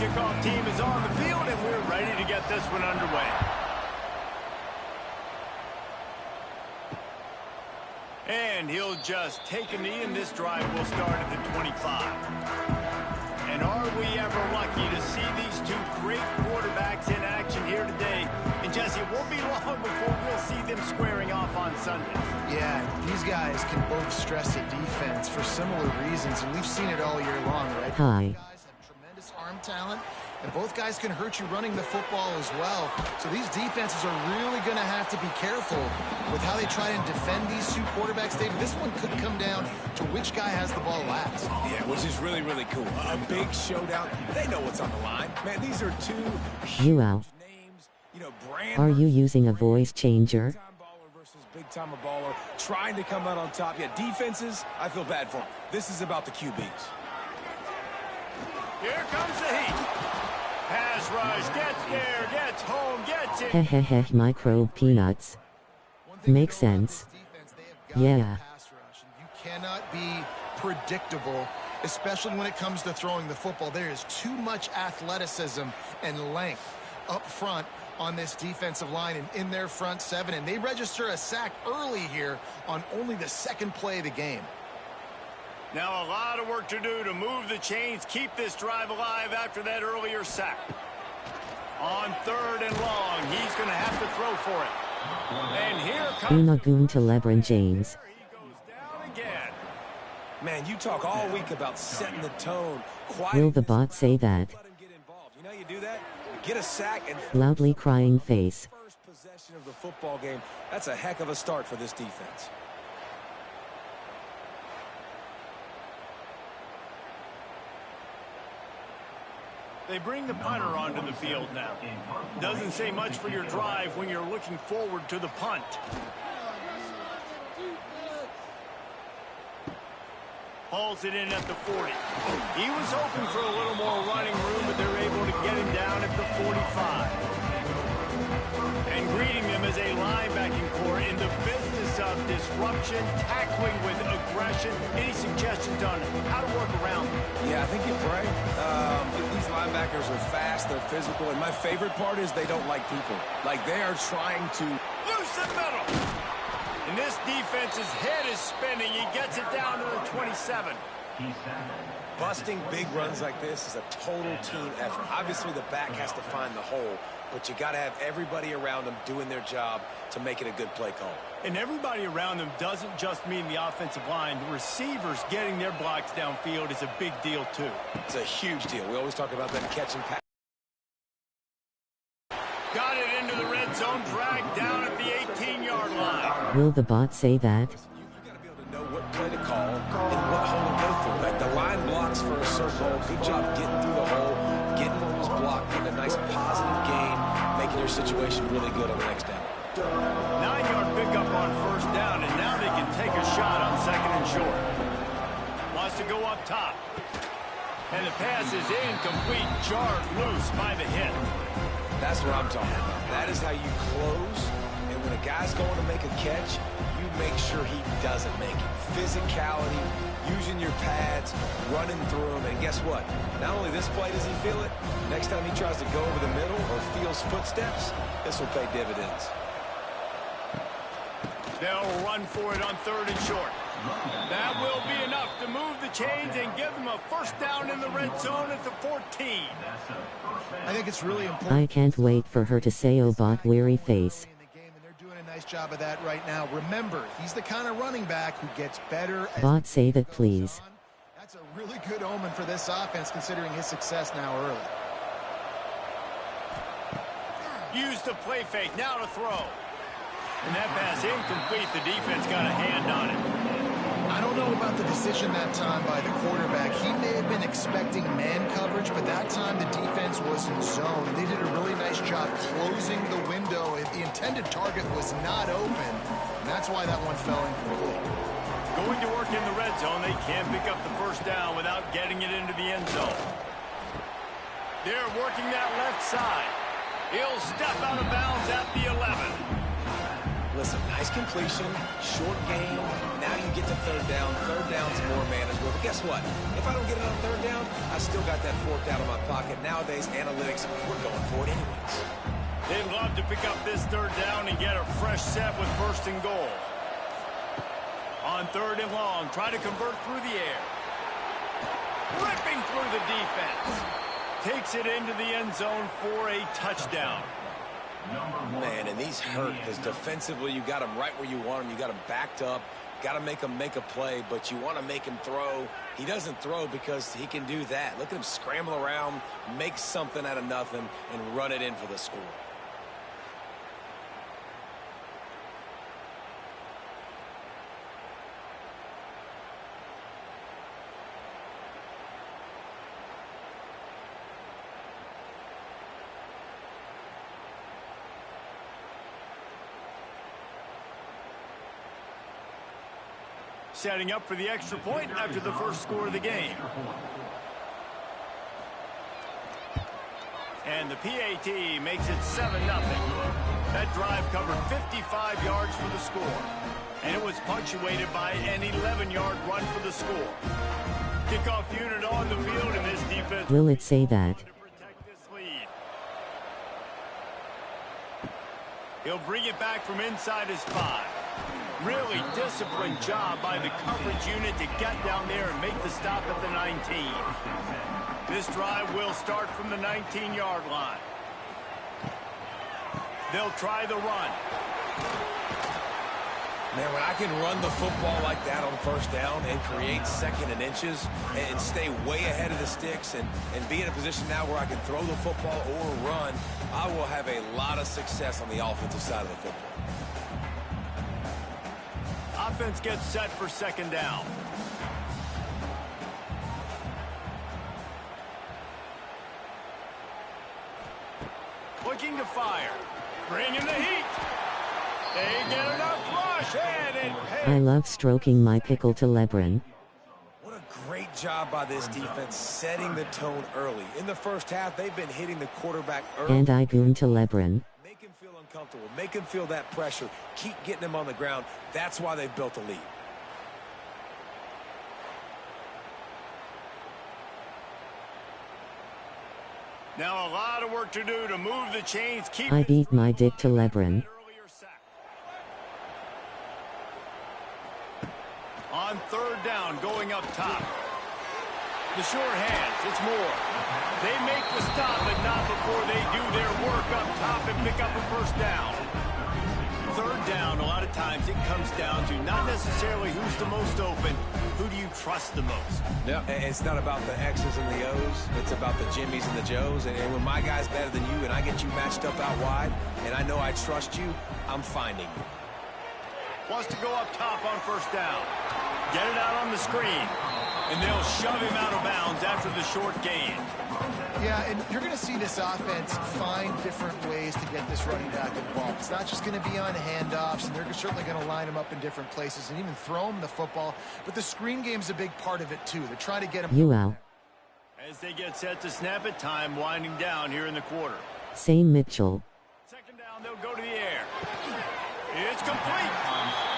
kickoff team is on the field, and we're ready to get this one underway. And he'll just take a knee, and this drive will start at the 25. And are we ever lucky to see these two great quarterbacks in action here today? And Jesse, it won't be long before we'll see them squaring off on Sunday. Yeah, these guys can both stress a defense for similar reasons, and we've seen it all year long, right? Hi. Both guys have tremendous arm talent, and both guys can hurt you running the football as well. So these defenses are really going to have to be careful with how they try and defend these two quarterbacks. David, this one could come down to which guy has the ball last. Yeah, which is really, really cool. A big showdown. They know what's on the line. Man, these are two You out. names. You know, brand. Are you using a voice changer? Big time baller versus big time baller, trying to come out on top. Yeah, defenses, I feel bad for them. This is about the QBs. Here comes the heat. Pass rush, gets there, gets home, gets it. Hehehe, microbe peanuts. Makes sense. Yeah. You cannot be predictable, especially when it comes to throwing the football. There is too much athleticism and length up front on this defensive line and in their front seven, and they register a sack early here on only the second play of the game. Now a lot of work to do to move the chains, keep this drive alive after that earlier sack. On 3rd and long, he's going to have to throw for it. And here comes Unagoon to LeBron James. he goes down again. Man, you talk all week about setting the tone. Will the bot say that? Let him get involved. You know you do that? Get a sack and Loudly crying face. first possession of the football game. That's a heck of a start for this defense. They bring the punter onto the field now. Doesn't say much for your drive when you're looking forward to the punt. Hauls it in at the 40. He was hoping for a little more running room, but they're able to get him down at the 45. And greeting them as a linebacking core in the business of disruption, tackling with aggression. Any suggestions on how to work around them? Yeah, I think you're right. These linebackers are fast, they're physical, and my favorite part is they don't like people. Like, they are trying to Loose in the middle. And this defense's head is spinning. He gets it down to the 27. busting big runs like this is a total team effort. Obviously, the back has to find the hole, but you got to have everybody around them doing their job to make it a good play call. And everybody around them doesn't just mean the offensive line. The receivers getting their blocks downfield is a big deal, too. It's a huge deal. We always talk about them catching passes. Got it into the red zone, dragged down at the 18-yard line. Will the bot say that? You got to be able to know what play to call and what hole to go through. Like the line blocks for a certain hole. Good job getting through the hole, getting what was blocked, getting a nice positive gain, making your situation really good on the next down. 9-yard pickup on first down, and now they can take a shot on second and short. Wants to go up top. And the pass is incomplete, jarred loose by the hit. That's what I'm talking about. That is how you close, and when a guy's going to make a catch, you make sure he doesn't make it. Physicality, using your pads, running through them, and guess what? Not only this play does he feel it, next time he tries to go over the middle or feels footsteps, this will pay dividends. They'll run for it on third and short. That will be enough to move the chains and give them a first down in the red zone at the 14. I think it's really important. I can't wait for her to say, "Oh, bot weary face." In the game, and they're doing a nice job of that right now. Remember, he's the kind of running back who gets better as Bot, say that, please. That's a really good omen for this offense, considering his success now early. Use the play fake, now to throw. And that pass incomplete. The defense got a hand on it. I don't know about the decision that time by the quarterback. He may have been expecting man coverage, but that time the defense was in zone. They did a really nice job closing the window. The intended target was not open, and that's why that one fell incomplete. Going to work in the red zone, they can't pick up the first down without getting it into the end zone. They're working that left side. He'll step out of bounds at the 11. Listen, nice completion, short game. Now you get to third down. Third down's more manageable. But guess what? If I don't get it on third down, I still got that fourth down in my pocket. Nowadays, analytics, we're going for it anyways. They'd love to pick up this third down and get a fresh set with first and goal. On third and long, try to convert through the air. Ripping through the defense. Takes it into the end zone for a touchdown. Man, and these hurt because defensively you got him right where you want him. You got him backed up. Got to make him make a play, but you want to make him throw. He doesn't throw because he can do that. Look at him scramble around, make something out of nothing, and run it in for the score. Setting up for the extra point after the first score of the game. And the PAT makes it 7-0. That drive covered 55 yards for the score. And it was punctuated by an 11-yard run for the score. Kickoff unit on the field in this defense. Will it say that? To protect this lead. He'll bring it back from inside his 5. Really disciplined job by the coverage unit to get down there and make the stop at the 19. This drive will start from the 19-yard line. They'll try the run. Man, when I can run the football like that on first down and create second and inches and stay way ahead of the sticks and be in a position now where I can throw the football or run, I will have a lot of success on the offensive side of the football. Offense gets set for second down. Looking to fire. Bringing the heat. They get enough rush, and it pays. I love stroking my pickle to Lebron. What a great job by this defense setting the tone early. In the first half, they've been hitting the quarterback early. And I goon to Lebron. Make him feel uncomfortable. Make him feel that pressure. Keep getting him on the ground. That's why they've built a lead. Now a lot of work to do to move the chains. Keep I beat my dick to Lebron. On third down, going up top. The short hands, it's Moore. They make the stop, but not before they do their work up top and pick up a first down. Third down, a lot of times it comes down to not necessarily who's the most open, who do you trust the most? Yeah, it's not about the X's and the O's. It's about the Jimmys and the Joes. And when my guy's better than you and I get you matched up out wide, and I know I trust you, I'm finding you. Wants to go up top on first down. Get it out on the screen. And they'll shove him out of bounds after the short gain. Yeah, and you're going to see this offense find different ways to get this running back involved. It's not just going to be on handoffs, and they're certainly going to line him up in different places and even throw him the football. But the screen game's a big part of it, too. They're trying to get him. You out. As they get set to snap it, time winding down here in the quarter. Same Mitchell. Second down, they'll go to the air. It's complete.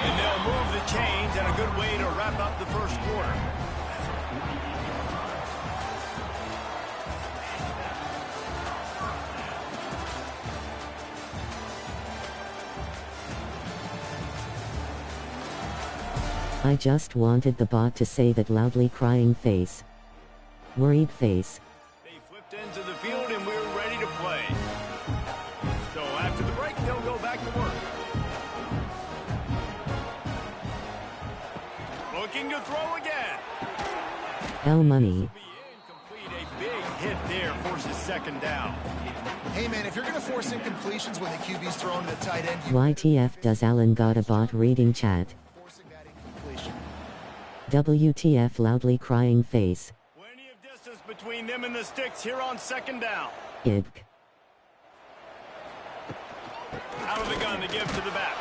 And they'll move the chains, and a good way to wrap up the first quarter. I just wanted the bot to say that loudly crying face. Worried face. They flipped into the field, and we're ready to play. So after the break, they'll go back to work. Looking to throw again. L money. Incomplete. A big hit there forces second down. Hey, man, if you're going to force incompletions when the QB's thrown to the tight end, you YTF does Alan got a bot reading chat? forcing that incompletion. WTF loudly crying face. Plenty of distance between them and the sticks here on second down. Ibk. Out of the gun to give to the back.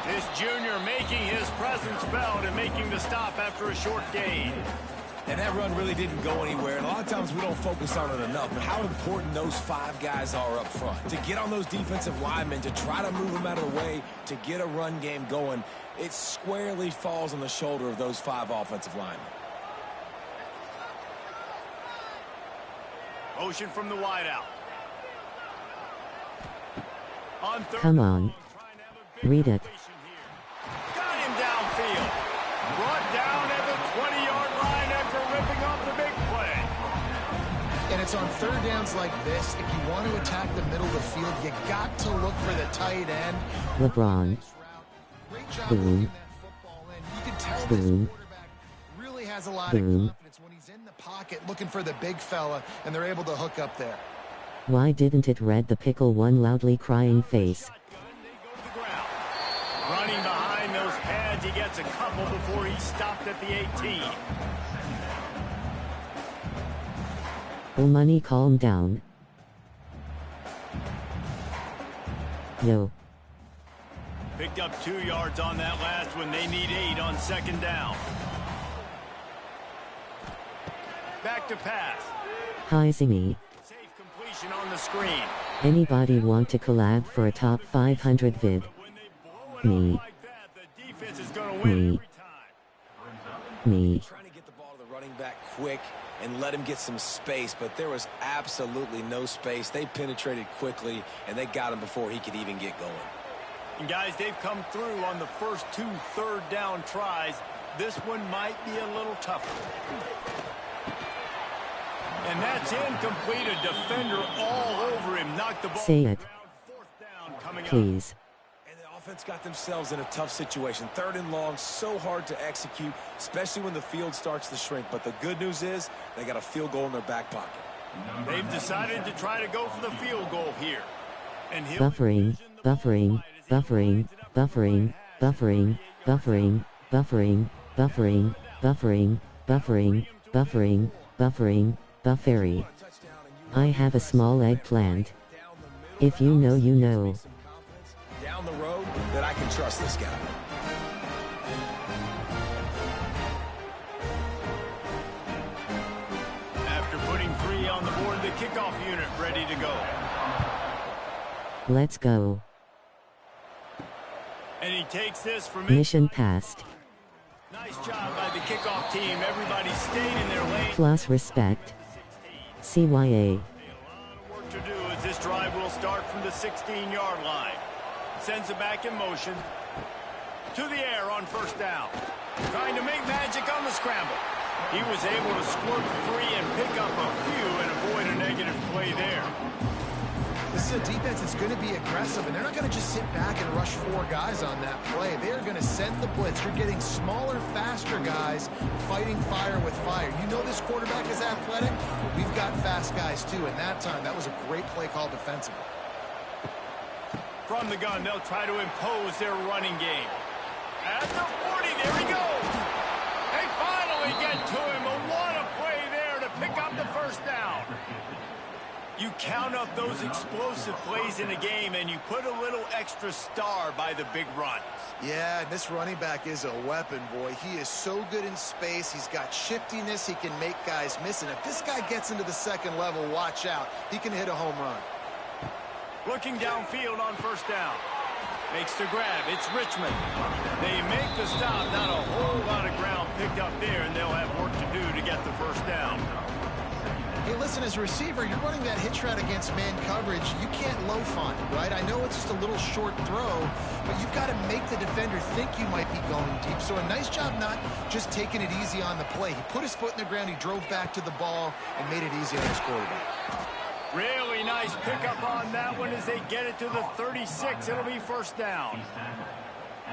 This junior making his presence felt and making the stop after a short gain. And that run really didn't go anywhere, and a lot of times we don't focus on it enough, but how important those 5 guys are up front. To get on those defensive linemen, to try to move them out of the way, to get a run game going, it squarely falls on the shoulder of those 5 offensive linemen. Motion from the wideout. Come on. Read it. Got him downfield. Brought down at the 20-yard line after ripping off the big play. And it's on third downs like this. If you want to attack the middle of the field, you got to look for the tight end. LeBron. Great job Boom. moving that football in. You can tell this Boom. quarterback really has a lot Boom. of confidence when he's in the pocket looking for the big fella, and they're able to hook up there. Why didn't it read the pickle one loudly crying face? Running behind those pads, he gets a couple before he stopped at the 18. Oh money, calm down. Yo. Picked up 2 yards on that last one. They need 8 on second down. Back to pass. Hi Zimmy. Safe completion on the screen. Anybody want to collab for a top 500 vid? Me. Like that, the defense is going to win Me. every time. Me. Trying to get the ball to the running back quick and let him get some space, but there was absolutely no space. They penetrated quickly, and they got him before he could even get going. And guys, they've come through on the first 2 third down tries. This one might be a little tougher. And that's incomplete. A defender all over him. Knocked the ball. Say it. Fourth down coming up. Please. And the offense got themselves in a tough situation. 3rd and long, so hard to execute, especially when the field starts to shrink. But the good news is they got a field goal in their back pocket. They've decided to try to go for the field goal here. And he'll Buffering, buffering, buffering, buffering, buffering, buffering, buffering, buffering, buffering, buffering, buffering, buffering, buffery. I have a small eggplant. If you know, you know. Down the road that I can trust this guy. After putting 3 on the board, the kickoff unit ready to go. Let's go. And he takes this from Mission passed. Nice job by the kickoff team. Everybody stayed in their lane. Plus respect. CYA. A lot of work to do as this drive will start from the 16-yard line. Sends it back in motion. To the air on first down. Trying to make magic on the scramble. He was able to squirt 3 and pick up a few and avoid a negative play there. This is a defense that's going to be aggressive, and they're not going to just sit back and rush 4 guys on that play. They are going to send the blitz. You're getting smaller, faster guys fighting fire with fire. You know this quarterback is athletic, but we've got fast guys too, and that time, that was a great play call defensively. From the gun, they'll try to impose their running game. At the 40, there he goes. They finally get to him, but what a play there to pick up the first down. You count up those explosive plays in a game, and you put a little extra star by the big runs. Yeah, this running back is a weapon, boy. He is so good in space. He's got shiftiness. He can make guys miss. And if this guy gets into the second level, watch out. He can hit a home run. Looking downfield on first down. Makes the grab. It's Richmond. They make the stop. Not a whole lot of ground picked up there, and they'll have work to do to get the first down. Hey, listen, as a receiver, you're running that hitch route against man coverage. You can't loaf on it, right? I know it's just a little short throw, but you've got to make the defender think you might be going deep. So a nice job not just taking it easy on the play. He put his foot in the ground, he drove back to the ball, and made it easy on his quarterback. Really nice pickup on that one as they get it to the 36. It'll be first down.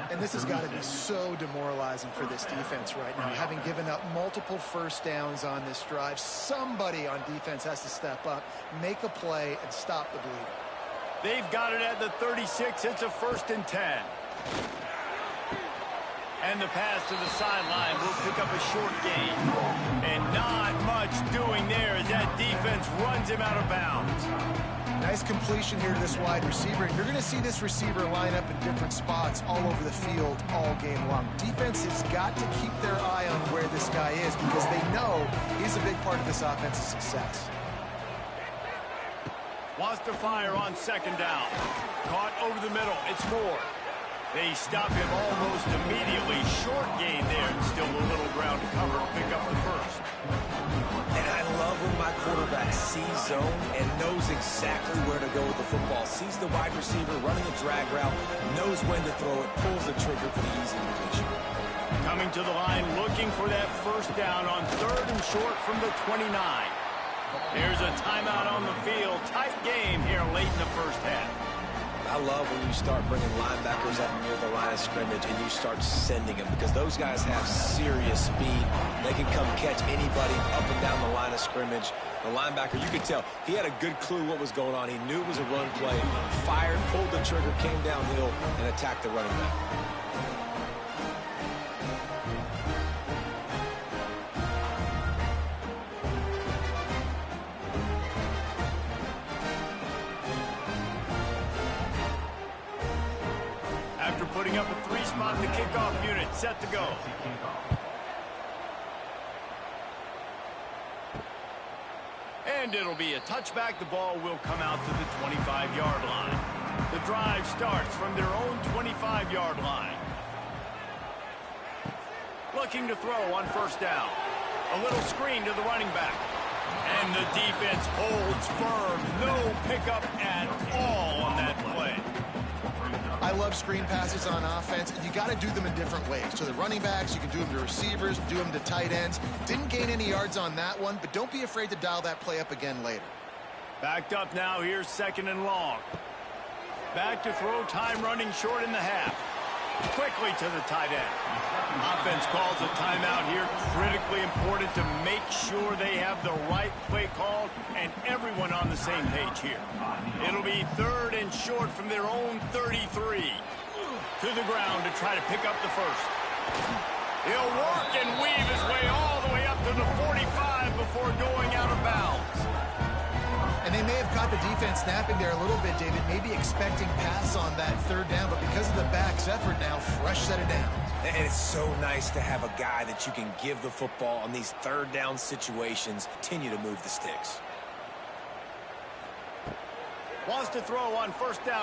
And this has got to be so demoralizing for this defense right now. Having given up multiple first downs on this drive, somebody on defense has to step up, make a play, and stop the bleeding. They've got it at the 36. It's a 1st and 10. And the pass to the sideline will pick up a short gain. And not much doing there as that defense runs him out of bounds. Nice completion here to this wide receiver. You're going to see this receiver line up in different spots all over the field all game long. Defense has got to keep their eye on where this guy is because they know he's a big part of this offense's success. Wants to fire on second down. Caught over the middle. It's Moore. They stop him almost immediately. Short gain there, and still a little ground to cover to pick up the first. And I love when my quarterback sees zone and knows exactly where to go with the football. Sees the wide receiver running a drag route, knows when to throw it, pulls the trigger for the easy completion. Coming to the line, looking for that first down on third and short from the 29. Here's a timeout on the field. Tight game here late in the first half. I love when you start bringing linebackers up near the line of scrimmage and you start sending them because those guys have serious speed. They can come catch anybody up and down the line of scrimmage. The linebacker, you could tell, he had a good clue what was going on. He knew it was a run play, fired, pulled the trigger, came downhill, and attacked the running back. After putting up a three-spot in the kickoff unit, set to go. And it'll be a touchback. The ball will come out to the 25-yard line. The drive starts from their own 25-yard line. Looking to throw on first down. A little screen to the running back. And the defense holds firm. No pickup at all on that play. I love screen passes on offense. You got to do them in different ways. To the running backs, you can do them to receivers, do them to tight ends. Didn't gain any yards on that one, but don't be afraid to dial that play up again later. Backed up now. Here's second and long. Back to throw, time running short in the half. Quickly to the tight end. Offense calls a timeout here. Critically important to make sure they have the right play called and everyone on the same page here. It'll be third and short from their own 33. To the ground to try to pick up the first. He'll work and weave his way all the way up to the 45 before going out of bounds. And they may have caught the defense snapping there a little bit, David, maybe expecting pass on that third down, but because of the back's effort now, fresh set of downs. And it's so nice to have a guy that you can give the football on these third down situations, continue to move the sticks. Wants to throw on first down.